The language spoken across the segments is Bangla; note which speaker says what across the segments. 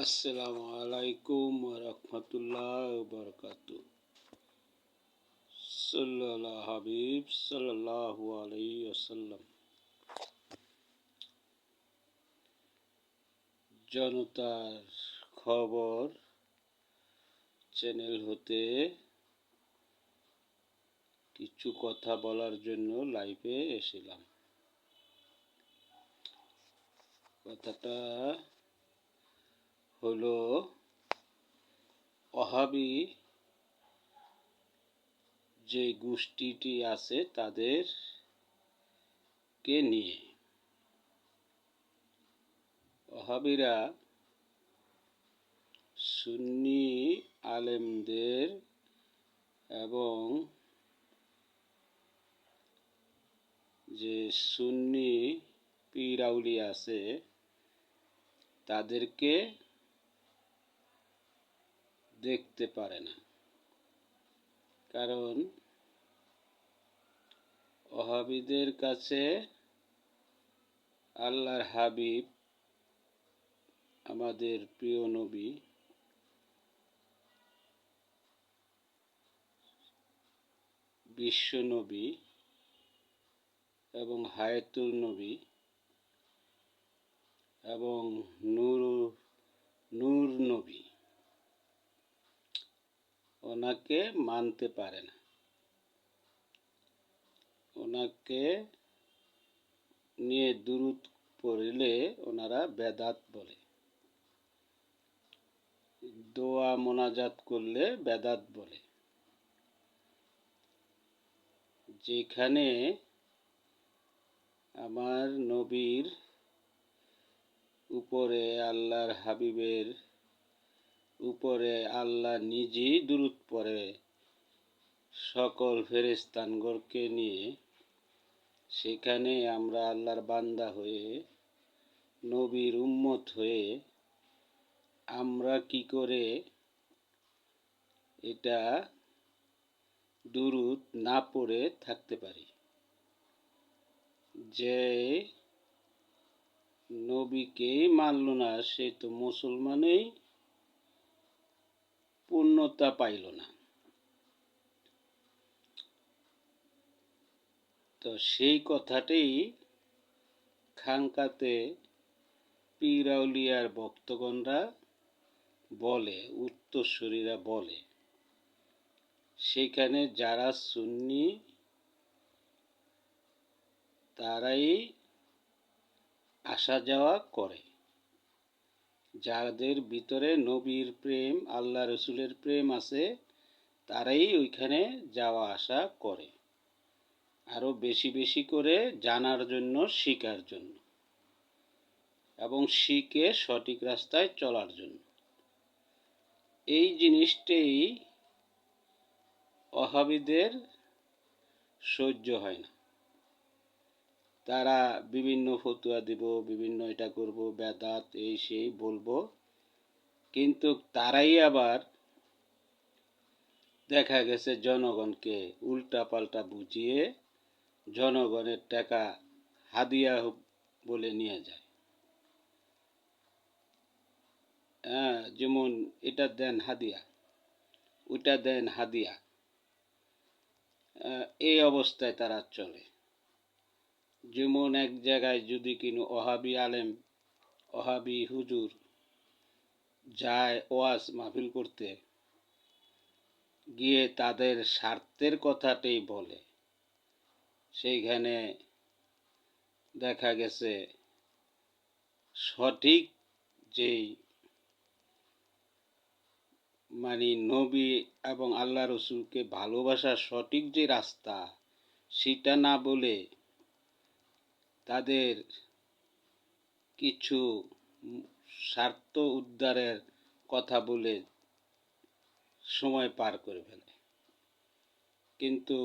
Speaker 1: আসসালামু আলাইকুম ওয়া রাহমাতুল্লাহি ওয়া বারাকাতুহু। সাল্লাল্লাহু হাবিব সাল্লাল্লাহু আলাইহি ওয়াসাল্লাম। জনতার খবর চ্যানেল হতে কিছু কথা বলার জন্য লাইভে এসেছিলাম। কথাটা হলো ওহাবী যে গোষ্ঠীটি আছে তাদেরকে নিয়ে। ওহাবীরা সুন্নি আলেমদের এবং যে সুন্নি পীর আউলিয়া আছে তাদেরকে দেখতে পারে না, কারণ ওহাবীদের কাছে আল্লাহর হাবিব আমাদের প্রিয় নবী বিশ্ব নবী এবং হায়াতুল নবী এবং নূর নবী ওনাকে মানতে পারে না। ওনাকে নিয়ে দুরূদ পড়লে ওনারা বেদাত বলে, দোয়া মোনাজাত করলে বেদাত বলে। যেখানে আমার নবীর উপরে আল্লাহর হাবিবের উপরে আল্লাহ নিজেই দুরূদ পড়ে সকল ফেরেশতাগণকে নিয়ে, সেখানে আমরা আল্লাহর বান্দা হয়ে নবীর উম্মত হয়ে আমরা কি করে এটা দুরূদ না পড়ে থাকতে পারি? যে নবীকেই মানল না সে তো মুসলমানেই পূর্ণতা পাইল না। তো সেই কথাটাই খানকাতে পীর আউলিয়ার ভক্তগণরা বলে, উত্তরসূরিরা বলে। সেখানে যারা সুন্নি তারাই আসা যাওয়া করে, যাদের ভিতরে নবীর প্রেম আল্লাহ রসুলের প্রেম আছে তারাই ওইখানে যাওয়া আসা করে, আরো বেশি বেশি করে জানার জন্য, শিখার জন্য এবং শিখে সঠিক রাস্তায় চলার জন্য। এই জিনিসটাই ওহাবীদের সহ্য হয় না। তারা বিভিন্ন ফতুয়া দিব, বিভিন্ন এটা করব, বেদাত এই সেই বলবো, কিন্তু তারাই আবার দেখা গেছে জনগণকে উল্টা পাল্টা বুঝিয়ে জনগণের টাকা হাদিয়া বলে নিয়ে যায়। যেমন এটা দেন হাদিয়া, ওটা দেন হাদিয়া, এই অবস্থায় তারা চলে। যেমন এক জায়গায় যদি কিনো ওহাবী আলেম, ওহাবী হুজুর যায় ওয়াজ মাহফিল করতে গিয়ে তাদের স্বার্থের কথাটাই বলে, সেইখানে দেখা গেছে সঠিক যেই মানে নবী এবং আল্লাহ রসুলকে ভালোবাসার সঠিক যে রাস্তা সেটা না বলে তাদের কিছু স্বার্থ উদ্ধারের কথা বলে সময় পার করে ফেলে। কিন্তু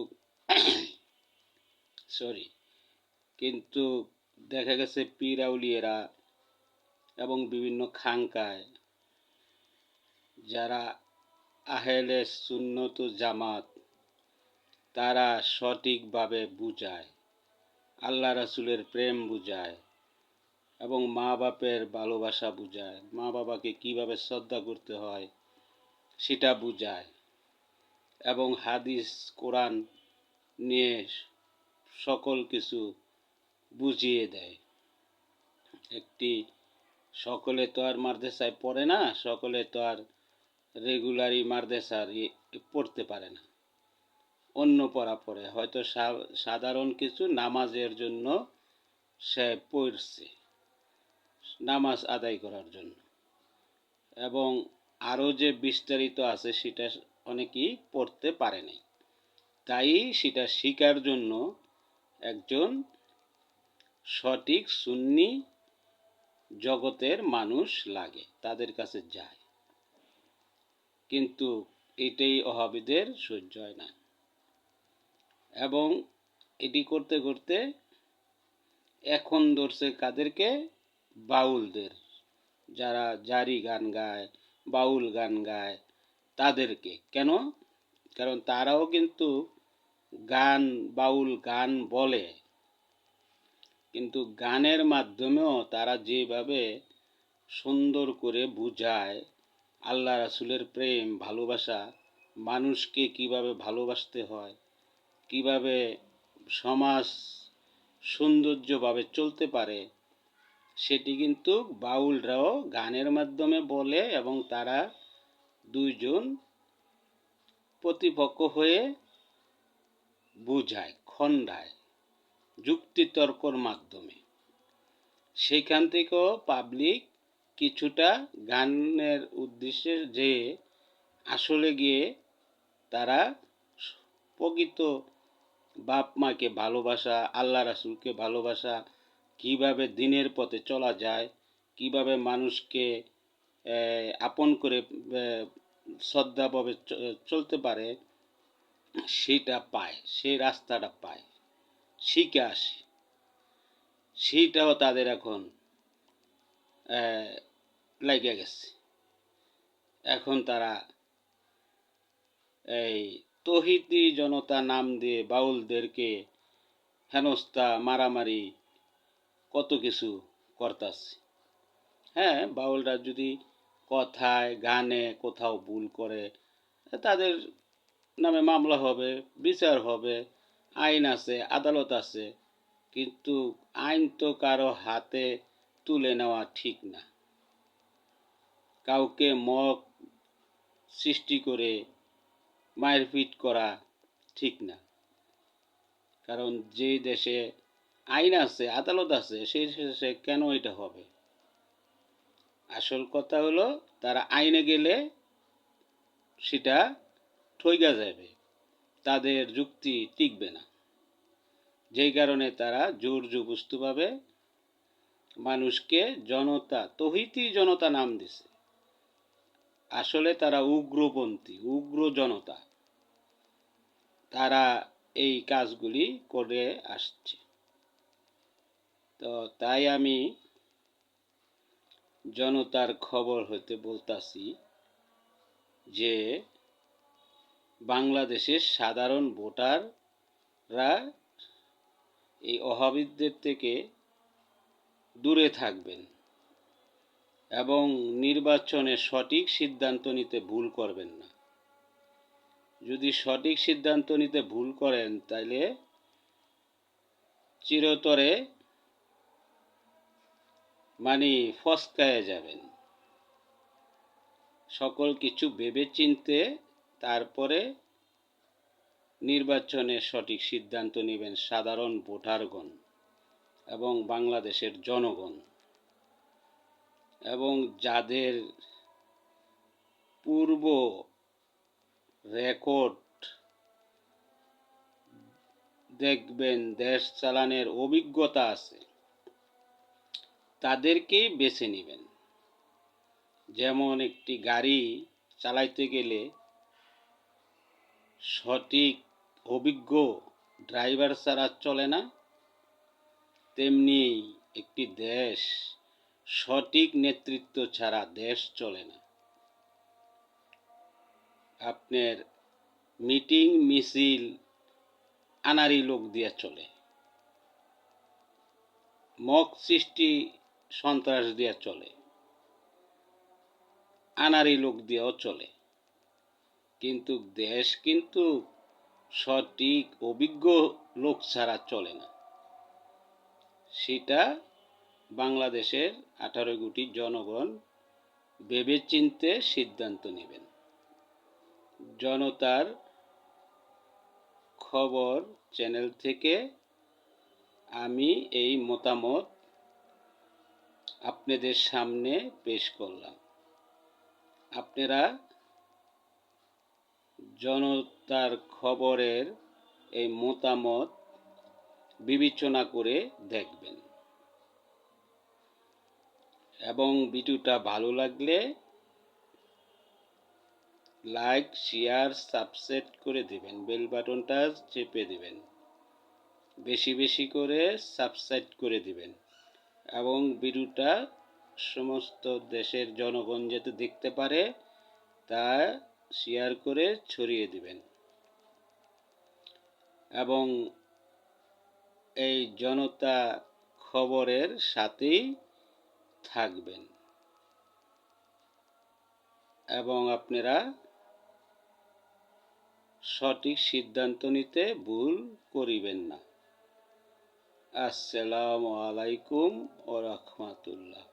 Speaker 1: কিন্তু দেখা গেছে পীর আউলিয়ারা এবং বিভিন্ন খানকায় যারা আহলে সুন্নত জামাত তারা সঠিকভাবে বুঝায়, আল্লাহ রাসূলের প্রেম বুঝায়, এবং মা বাপের ভালোবাসা বুঝায়, মা বাবাকে কিভাবে শ্রদ্ধা করতে হয় সেটা বুঝায়, এবং হাদিস কোরআন নিয়ে সকল কিছু বুঝিয়ে দেয়। একটি সকলে তো আর মাদ্রাসায় পড়ে না, সকলে তো আর রেগুলারই মাদ্রাসার পড়তে পারে না, অন্য পড়া পড়ে, হয়তো সাধারণ কিছু নামাজের জন্য সে পড়ছে, নামাজ আদায় করার জন্য, এবং আরও যে বিস্তারিত আছে সেটা অনেকেই পড়তে পারে নাই, তাই সেটা শিকার জন্য একজন সঠিক সুন্নি জগতের মানুষ লাগে, তাদের কাছে যায়। কিন্তু এটাই ওহাবীদের সহ্য হয় না, এবং এটি করতে করতে এখন ধরছে কাদেরকে? বাউলদের, যারা জারি গান গায়, বাউল গান গায়, তাদেরকে। কেন? কারণ তারাও কিন্তু গান, বাউল গান বলে, কিন্তু গানের মাধ্যমেও তারা যেভাবে সুন্দর করে বুঝায় আল্লাহ রাসূলের প্রেম, ভালোবাসা, মানুষকে কিভাবে ভালোবাসতে হয়, কিভাবে সমাজ সৌন্দর্যভাবে চলতে পারে, সেটি কিন্তু বাউলরাও গানের মাধ্যমে বলে, এবং তারা দুইজন প্রতিপক্ষ হয়ে বুঝায়, খণ্ডায়, যুক্তিতর্কর মাধ্যমে। সেখান থেকেও পাবলিক কিছুটা গানের উদ্দেশ্যে যে আসলে গিয়ে তারা প্রকৃত বাপ মাকে ভালোবাসা, আল্লাহ রাসূলকে ভালোবাসা, কিভাবে দিনের পথে চলা যায়, কিভাবে মানুষকে আপন করে শ্রদ্ধাভাবে চলতে পারে, সেটা পায়, সেই রাস্তাটা পায়, শিখে আসে। সেইটাও তাদের এখন লেগে গেছে। এখন তারা এই তৌহিদি জনতা নাম দিয়ে বাউলদেরকে হেনস্থা, মারামারি, কত কিছু করতাছে। হ্যাঁ, বাউলরা যদি কথায় গানে কোথাও ভুল করে, তাদের নামে মামলা হবে, বিচার হবে, আইন আছে, আদালত আছে, কিন্তু আইন তো কারো হাতে তুলে নেওয়া ঠিক না। কাউকে মক সৃষ্টি করে মারপিট করা ঠিক না, কারণ যে দেশে আইন আছে, আদালত আছে, সেই দেশে কেন এটা হবে? আসল কথা হলো তারা আইনে গেলে সেটা ঠইকা যাবে, তাদের যুক্তি টিকবে না, যেই কারণে তারা জোর জবরদস্তিভাবে মানুষকে জনতা, তৌহিদি জনতা নাম দিছে, আসলে তারা উগ্রপন্থী, উগ্র জনতা, তারা এই কাজগুলি করে আসছে। তো তাই আমি জনতার খবর হইতে বলতাছি যে বাংলাদেশের সাধারণ ভোটাররা এই ওহাবীদের থেকে দূরে থাকবেন, এবং নির্বাচনে সঠিক সিদ্ধান্ত নিতে ভুল করবেন না। যদি সঠিক সিদ্ধান্ত নিতে ভুল করেন, তাহলে চিরতরে ফসকায়ে যাবেন। সকল কিছু ভেবে চিনতে তারপরে নির্বাচনে সঠিক সিদ্ধান্ত নেবেন সাধারণ ভোটারগণ এবং বাংলাদেশের জনগণ, এবং যাদের পূর্ব রেকর্ড দেখবেন, দেশ চালানোর অভিজ্ঞতা আছে, তাদেরকেই বেছে নেবেন। যেমন একটি গাড়ি চালাইতে গেলে সঠিক অভিজ্ঞ ড্রাইভার ছাড়া চলে না, তেমনি একটি দেশ সঠিক নেতৃত্ব ছাড়া দেশ চলে না। আপনার মিটিং মিছিল আনারি লোক দিয়ে চলে, মক সৃষ্টি সন্ত্রাস দিয়া চলে, আনাড়ি লোক দিয়েও চলে, কিন্তু দেশ কিন্তু সঠিক অভিজ্ঞ লোক ছাড়া চলে না। সেটা বাংলাদেশের 18 কোটি জনগণ ভেবেচিন্তে সিদ্ধান্ত নেবেন। জনতার খবর চ্যানেল থেকে আমি এই মতামত আপনাদের সামনে পেশ করলাম। আপনারা জনতার খবরের এই মতামত বিবেচনা করে দেখবেন এবং ভিডিওটা ভালো লাগলে লাইক, শেয়ার, সাবস্ক্রাইব করে দিবেন, বেল বাটনটা চেপে দিবেন, বেশি বেশি করে সাবস্ক্রাইব করে দিবেন এবং ভিডিওটা সমস্ত দেশের জনগণ যাতে দেখতে পারে তা শেয়ার করে ছড়িয়ে দিবেন এবং এই জনতা খবরের সাথেই থাকবেন এবং আপনারা সঠিক সিদ্ধান্ত নিতে ভুল করিবেন না। আসসালামু আলাইকুম ওয়া রাহমাতুল্লাহ।